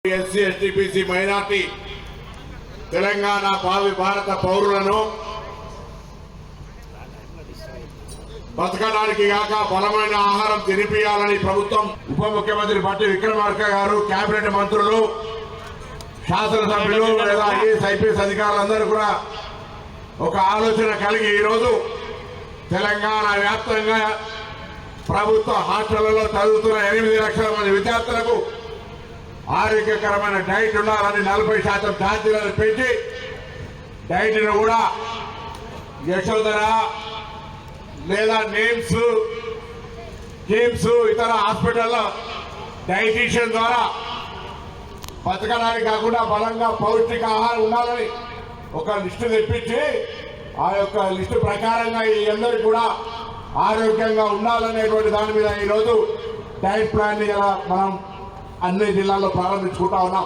SC ST BC minority Telangana భావి భారత పౌరులను బతకడానికి గాక బలమైన ఆహారం తినిపియాలని ప్రభుత్వం ఉప ముఖ్యమంత్రి బట్టి విక్రమార్క గారు కేబినెట్ మంత్రులు శాసనసభ్యులు లేదా ఐఏఎస్ ఐపీఎస్ అధికారులందరూ కూడా ఒక ఆలోచన కలిగి ఈరోజు తెలంగాణ వ్యాప్తంగా ప్రభుత్వ హాస్టళ్లలో చదువుతున్న 8 లక్షల మంది విద్యార్థులకు ఆరోగ్యకరమైన డైట్ ఉండాలని 40% ఛార్జీలను పెంచి డైట్ను కూడా యశోధర లేదా నేమ్స్ కిమ్స్ ఇతర హాస్పిటల్లో డైటీషియన్ ద్వారా బతకడానికి కాకుండా బలంగా పౌష్టిక ఆహారం ఉండాలని ఒక లిస్టు తెప్పించి ఆ యొక్క లిస్టు ప్రకారంగా ఈ అందరికీ కూడా ఆరోగ్యంగా ఉండాలనేటువంటి దాని మీద ఈరోజు డైట్ ప్లాన్ మనం అన్ని జిల్లాల్లో ప్రారంభించుకుంటా ఉన్నాం.